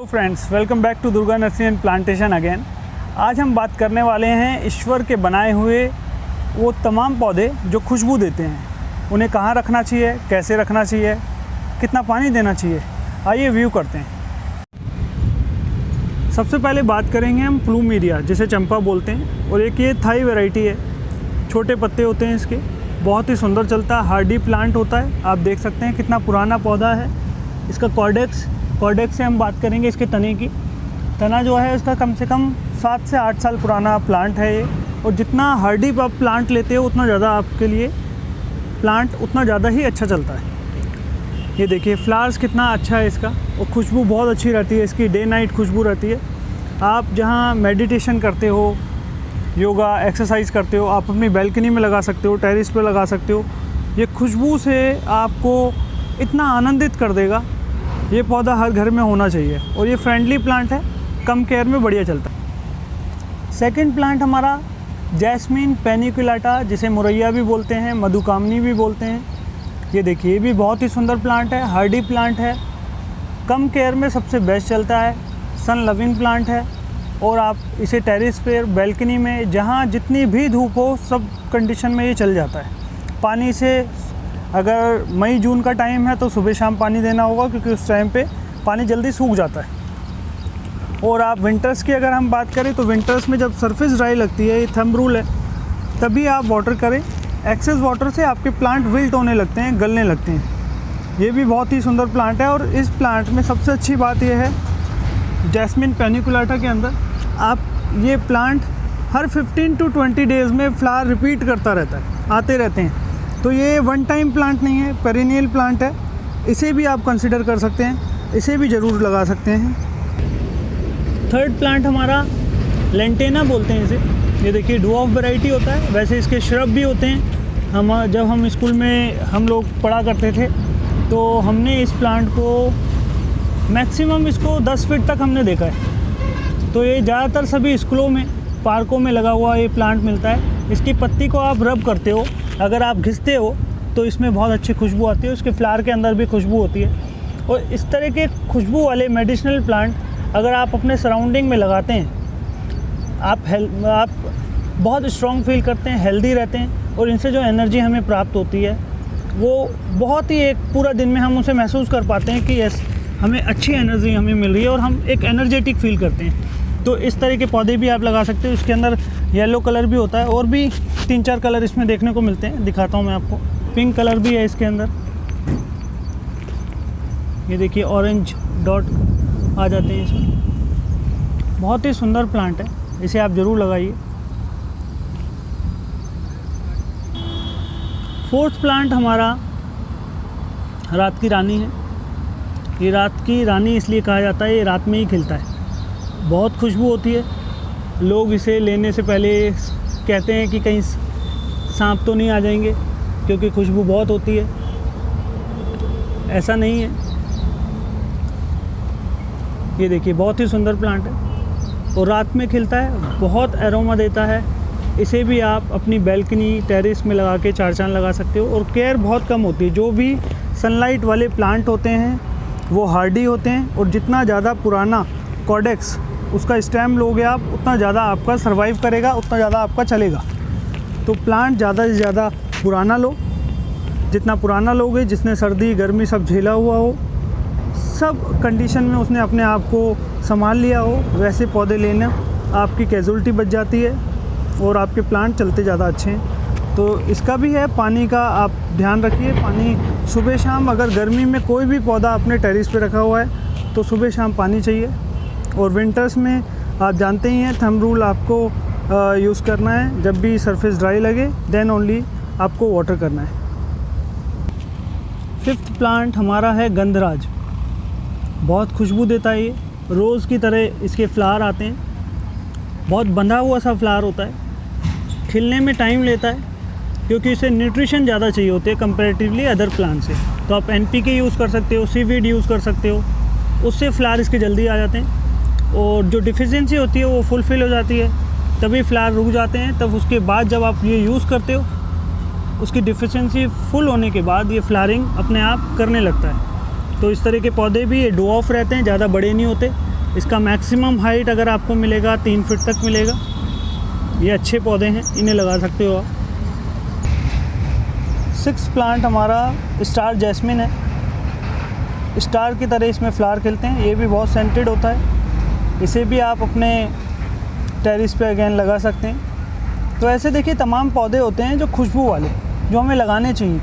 Hello friends, welcome back to Durga nursery and plantation again. आज हम बात करने वाले हैं ईश्वर के बनाए हुए वो तमाम पौधे जो खुशबू देते हैं। उन्हें कहाँ रखना चाहिए, कैसे रखना चाहिए, कितना पानी देना चाहिए, आइए व्यू करते हैं। सबसे पहले बात करेंगे हम प्लूमेरिया, जिसे चंपा बोलते हैं, और एक ये थाई वैरायटी है। छोटे पत्ते होते हैं इसके, बहुत ही सुंदर चलता है, हार्डी प्लांट होता है। आप देख सकते हैं कितना पुराना पौधा है। इसका कॉर्डेक्स से हम बात करेंगे इसके तने की। तना जो है इसका कम से कम 7 से 8 साल पुराना प्लांट है ये। और जितना हार्डी आप प्लांट लेते हो उतना ज़्यादा आपके लिए प्लांट उतना ज़्यादा ही अच्छा चलता है। ये देखिए फ्लावर्स कितना अच्छा है इसका, और खुशबू बहुत अच्छी रहती है इसकी, डे नाइट खुशबू रहती है। आप जहाँ मेडिटेशन करते हो, योगा एक्सरसाइज करते हो, आप अपनी बैल्कनी में लगा सकते हो, टेरेस पे लगा सकते हो। ये खुशबू से आपको इतना आनंदित कर देगा। ये पौधा हर घर में होना चाहिए, और ये फ्रेंडली प्लांट है, कम केयर में बढ़िया चलता है। सेकंड प्लांट हमारा जैस्मीन पेनिकुलाटा, जिसे मुरैया भी बोलते हैं, मधुकामनी भी बोलते हैं। ये देखिए, ये भी बहुत ही सुंदर प्लांट है, हार्डी प्लांट है, कम केयर में सबसे बेस्ट चलता है, सन लविंग प्लांट है। और आप इसे टेरेस पे, बैल्कनी में, जहाँ जितनी भी धूप हो, सब कंडीशन में ये चल जाता है। पानी से अगर मई जून का टाइम है तो सुबह शाम पानी देना होगा, क्योंकि उस टाइम पे पानी जल्दी सूख जाता है। और आप विंटर्स की अगर हम बात करें तो विंटर्स में जब सरफेस ड्राई लगती है, ये थंब रूल है, तभी आप वाटर करें। एक्सेस वाटर से आपके प्लांट विल्ट होने लगते हैं, गलने लगते हैं। ये भी बहुत ही सुंदर प्लांट है। और इस प्लांट में सबसे अच्छी बात यह है, जैस्मीन पेनिकुलाटा के अंदर आप ये प्लांट हर 15 to 20 डेज़ में फ्लावर रिपीट करता रहता है, आते रहते हैं। तो ये वन टाइम प्लांट नहीं है, पेरिनियल प्लांट है। इसे भी आप कंसिडर कर सकते हैं, इसे भी ज़रूर लगा सकते हैं। थर्ड प्लांट हमारा लेंटेना बोलते हैं इसे। ये देखिए ड्वार्फ वैरायटी होता है, वैसे इसके श्रब भी होते हैं। जब हम स्कूल में हम लोग पढ़ा करते थे तो हमने इस प्लांट को मैक्सिमम इसको 10 फीट तक हमने देखा है। तो ये ज़्यादातर सभी स्कूलों में, पार्कों में लगा हुआ ये प्लांट मिलता है। इसकी पत्ती को आप रब करते हो, अगर आप घिसते हो तो इसमें बहुत अच्छी खुशबू आती है। उसके फ्लावर के अंदर भी खुशबू होती है। और इस तरह के खुशबू वाले मेडिसिनल प्लांट अगर आप अपने सराउंडिंग में लगाते हैं, आप बहुत स्ट्रॉन्ग फील करते हैं, हेल्दी रहते हैं। और इनसे जो एनर्जी हमें प्राप्त होती है वो बहुत ही, एक पूरा दिन में हम उसे महसूस कर पाते हैं कि यस, हमें अच्छी एनर्जी हमें मिल रही है और हम एक एनर्जेटिक फील करते हैं। तो इस तरह के पौधे भी आप लगा सकते हो। इसके अंदर येलो कलर भी होता है, और भी 3-4 कलर इसमें देखने को मिलते हैं। दिखाता हूँ मैं आपको, पिंक कलर भी है इसके अंदर। ये देखिए ऑरेंज डॉट आ जाते हैं इसमें। बहुत ही सुंदर प्लांट है, इसे आप ज़रूर लगाइए। फोर्थ प्लांट हमारा रात की रानी है। ये रात की रानी इसलिए कहा जाता है, ये रात में ही खिलता है, बहुत खुशबू होती है। लोग इसे लेने से पहले कहते हैं कि कहीं सांप तो नहीं आ जाएंगे, क्योंकि खुशबू बहुत होती है। ऐसा नहीं है। ये देखिए बहुत ही सुंदर प्लांट है, और रात में खिलता है, बहुत एरोमा देता है। इसे भी आप अपनी बैल्कनी, टेरेस में लगा के 4 चांद लगा सकते हो। और केयर बहुत कम होती है। जो भी सनलाइट वाले प्लांट होते हैं वो हार्डी होते हैं, और जितना ज़्यादा पुराना कॉर्डेक्स उसका स्टेम लोगे आप, उतना ज़्यादा आपका सर्वाइव करेगा, उतना ज़्यादा आपका चलेगा। तो प्लांट ज़्यादा से ज़्यादा पुराना लो। जितना पुराना लोगे, जिसने सर्दी गर्मी सब झेला हुआ हो, सब कंडीशन में उसने अपने आप को संभाल लिया हो, वैसे पौधे लेना, आपकी कैजुअलिटी बच जाती है और आपके प्लांट चलते ज़्यादा अच्छे हैं। तो इसका भी है, पानी का आप ध्यान रखिए। पानी सुबह शाम, अगर गर्मी में कोई भी पौधा अपने टेरेस पे रखा हुआ है तो सुबह शाम पानी चाहिए। और विंटर्स में आप जानते ही हैं, थंब रूल आपको यूज़ करना है। जब भी सरफेस ड्राई लगे देन ओनली आपको वाटर करना है। फिफ्थ प्लांट हमारा है गंधराज। बहुत खुशबू देता है ये, रोज़ की तरह इसके फ्लावर आते हैं। बहुत बंधा हुआ सा फ्लावर होता है, खिलने में टाइम लेता है, क्योंकि इसे न्यूट्रिशन ज़्यादा चाहिए होते हैं कंपैरेटिवली अदर प्लांट से। तो आप NPK यूज़ कर सकते हो, सीवीड यूज़ कर सकते हो, उससे फ्लावर इसके जल्दी आ जाते हैं। और जो डिफिशियंसी होती है वो फुलफ़िल हो जाती है, तभी फ्लावर रुक जाते हैं। तब उसके बाद जब आप ये यूज़ करते हो, उसकी डिफिशियंसी फुल होने के बाद ये फ्लावरिंग अपने आप करने लगता है। तो इस तरह के पौधे भी ये ड्वार्फ रहते हैं, ज़्यादा बड़े नहीं होते, इसका मैक्सिमम हाइट अगर आपको मिलेगा 3 फीट तक मिलेगा। ये अच्छे पौधे हैं, इन्हें लगा सकते हो आप। 6 प्लांट हमारा स्टार जैस्मिन है। स्टार की तरह इसमें फ्लावर खिलते हैं। ये भी बहुत सेंटेड होता है। इसे भी आप अपने टेरेस पे अगेन लगा सकते हैं। तो ऐसे देखिए तमाम पौधे होते हैं जो खुशबू वाले, जो हमें लगाने चाहिए।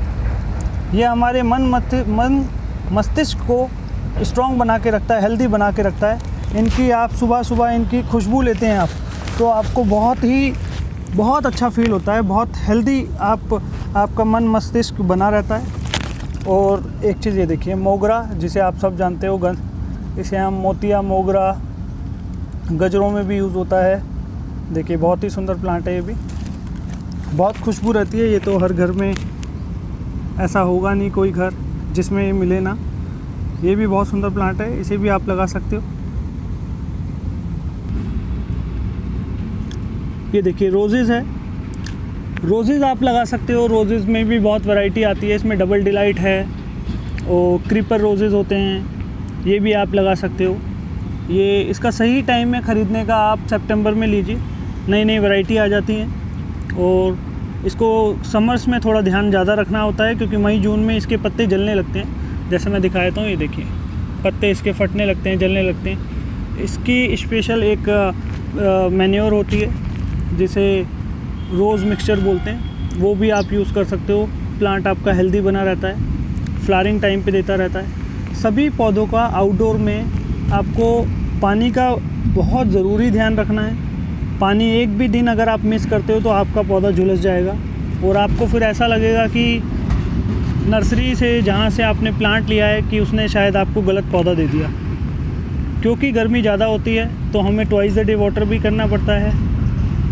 ये हमारे मन मस्तिष्क को स्ट्रॉन्ग बना के रखता है, हेल्दी बना के रखता है। इनकी आप सुबह सुबह इनकी खुशबू लेते हैं आप, तो आपको बहुत अच्छा फील होता है, बहुत हेल्दी आपका मन मस्तिष्क बना रहता है। और एक चीज़ ये देखिए मोगरा, जिसे आप सब जानते हो, इसे हम मोतिया मोगरा गजरों में भी यूज़ होता है। देखिए बहुत ही सुंदर प्लांट है, ये भी बहुत खुशबू रहती है। ये तो हर घर में ऐसा होगा नहीं कोई घर जिसमें ये मिले ना। ये भी बहुत सुंदर प्लांट है, इसे भी आप लगा सकते हो। ये देखिए रोजेज़ है, रोजेज़ आप लगा सकते हो। रोजेज़ में भी बहुत वैरायटी आती है। इसमें डबल डिलाइट है और क्रीपर रोजेज़ होते हैं, ये भी आप लगा सकते हो। ये इसका सही टाइम है ख़रीदने का, आप सितंबर में लीजिए, नई नई वैरायटी आ जाती हैं। और इसको समर्स में थोड़ा ध्यान ज़्यादा रखना होता है, क्योंकि मई जून में इसके पत्ते जलने लगते हैं। जैसे मैं दिखाता हूँ, ये देखिए पत्ते इसके फटने लगते हैं, जलने लगते हैं। इसकी स्पेशल एक मैन्योर होती है जिसे रोज़ मिक्सचर बोलते हैं, वो भी आप यूज़ कर सकते हो। प्लांट आपका हेल्दी बना रहता है, फ्लावरिंग टाइम पे देता रहता है। सभी पौधों का आउटडोर में आपको पानी का बहुत ज़रूरी ध्यान रखना है। पानी एक भी दिन अगर आप मिस करते हो तो आपका पौधा झुलस जाएगा और आपको फिर ऐसा लगेगा कि नर्सरी से जहाँ से आपने प्लांट लिया है कि उसने शायद आपको गलत पौधा दे दिया। क्योंकि गर्मी ज़्यादा होती है तो हमें ट्वाइस अ डे वाटर भी करना पड़ता है,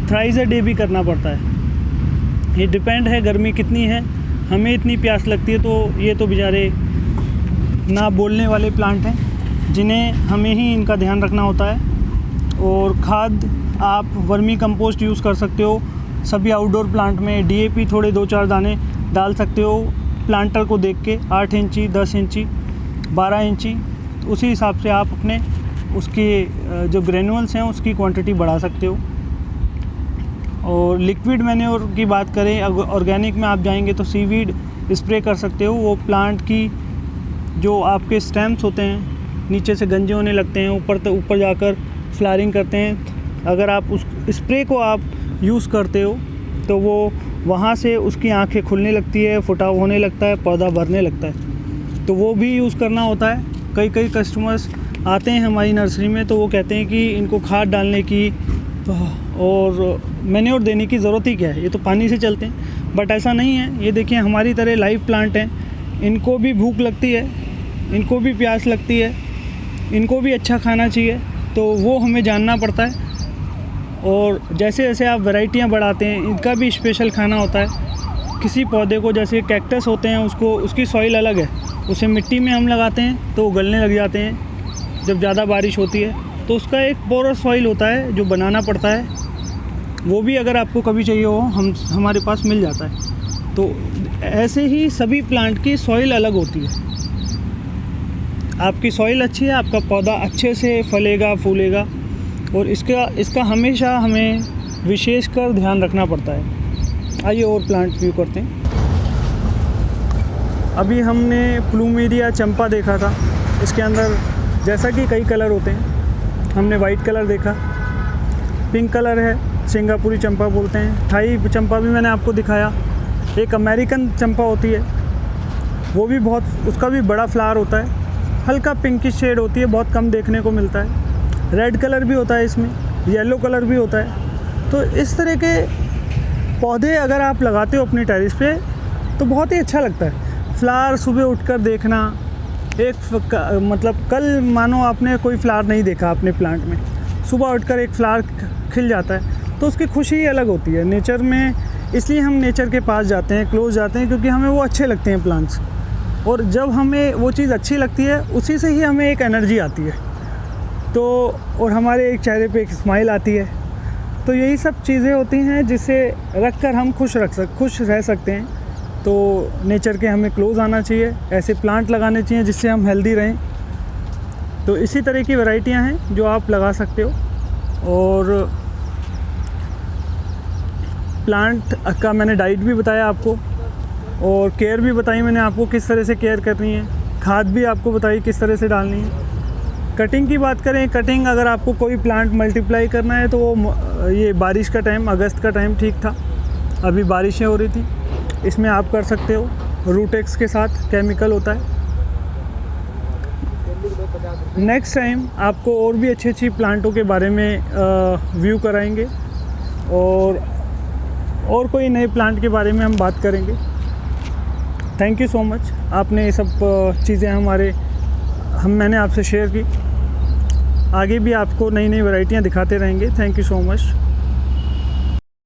थ्राइस अ डे भी करना पड़ता है। ये डिपेंड है गर्मी कितनी है, हमें इतनी प्यास लगती है। तो ये तो बेचारे ना बोलने वाले प्लांट हैं जिन्हें हमें ही इनका ध्यान रखना होता है। और खाद आप वर्मी कंपोस्ट यूज़ कर सकते हो सभी आउटडोर प्लांट में। डीएपी थोड़े 2-4 दाने डाल सकते हो प्लांटर को देख के, 8 इंची, 10 इंची, 12 इंची, उसी हिसाब से आप अपने उसके जो ग्रेनुअल्स हैं उसकी क्वांटिटी बढ़ा सकते हो। और लिक्विड मैन्योर की बात करें, ऑर्गेनिक में आप जाएंगे तो सीवीड स्प्रे कर सकते हो। वो प्लांट की जो आपके स्टेम्स होते हैं नीचे से गंजे होने लगते हैं, ऊपर जाकर फ्लावरिंग करते हैं। अगर आप उस स्प्रे को आप यूज़ करते हो तो वो वहाँ से उसकी आंखें खुलने लगती है, फुटाव होने लगता है, पौधा भरने लगता है। तो वो भी यूज़ करना होता है। कई कस्टमर्स आते हैं हमारी नर्सरी में तो वो कहते हैं कि इनको खाद डालने की और मैन्योर देने की ज़रूरत ही क्या है, ये तो पानी से चलते हैं। बट ऐसा नहीं है। ये देखिए हमारी तरह लाइव प्लांट हैं, इनको भी भूख लगती है, इनको भी प्यास लगती है, इनको भी अच्छा खाना चाहिए, तो वो हमें जानना पड़ता है। और जैसे जैसे आप वैरायटियाँ बढ़ाते हैं, इनका भी स्पेशल खाना होता है। किसी पौधे को, जैसे कैक्टस होते हैं, उसकी सॉइल अलग है, उसे मिट्टी में हम लगाते हैं तो गलने लग जाते हैं जब ज़्यादा बारिश होती है। तो उसका एक पोरस सॉइल होता है जो बनाना पड़ता है, वो भी अगर आपको कभी चाहिए हो हमारे पास मिल जाता है। तो ऐसे ही सभी प्लांट की सॉइल अलग होती है। आपकी सॉइल अच्छी है, आपका पौधा अच्छे से फलेगा, फूलेगा। और इसका हमेशा हमें विशेषकर ध्यान रखना पड़ता है। आइए और प्लांट व्यू करते हैं। अभी हमने प्लूमेरिया चंपा देखा था। इसके अंदर जैसा कि कई कलर होते हैं, हमने वाइट कलर देखा, पिंक कलर है, सिंगापुरी चंपा बोलते हैं। थाई चंपा भी मैंने आपको दिखाया। एक अमेरिकन चंपा होती है, वो भी उसका भी बड़ा फ्लावर होता है, हल्का पिंकिश शेड होती है, बहुत कम देखने को मिलता है। रेड कलर भी होता है इसमें, येलो कलर भी होता है। तो इस तरह के पौधे अगर आप लगाते हो अपनी टेरेस पे तो बहुत ही अच्छा लगता है। फ्लावर सुबह उठकर देखना, मतलब कल मानो आपने कोई फ्लावर नहीं देखा अपने प्लांट में, सुबह उठकर एक फ्लावर खिल जाता है तो उसकी खुशी ही अलग होती है। नेचर में इसलिए हम नेचर के पास जाते हैं, क्लोज जाते हैं, क्योंकि हमें वो अच्छे लगते हैं प्लांट्स। और जब हमें वो चीज़ अच्छी लगती है उसी से ही हमें एक एनर्जी आती है, तो और हमारे एक चेहरे पे एक स्माइल आती है। तो यही सब चीज़ें होती हैं जिसे रख कर हम खुश रह सकते हैं। तो नेचर के हमें क्लोज आना चाहिए, ऐसे प्लांट लगाने चाहिए जिससे हम हेल्दी रहें। तो इसी तरह की वैरायटियां हैं जो आप लगा सकते हो। और प्लांट का मैंने डाइट भी बताया आपको, और केयर भी बताई मैंने आपको किस तरह से केयर करनी है, खाद भी आपको बताई किस तरह से डालनी है। कटिंग की बात करें, कटिंग अगर आपको कोई प्लांट मल्टीप्लाई करना है तो वो ये बारिश का टाइम, अगस्त का टाइम ठीक था, अभी बारिशें हो रही थी, इसमें आप कर सकते हो। रूटेक्स के साथ केमिकल होता है। नेक्स्ट टाइम आपको और भी अच्छी अच्छी प्लांटों के बारे में व्यू कराएंगे, और कोई नए प्लांट के बारे में हम बात करेंगे। थैंक यू सो मच, आपने ये सब चीज़ें मैंने आपसे शेयर की। आगे भी आपको नई नई वैरायटियाँ दिखाते रहेंगे। Thank you so much.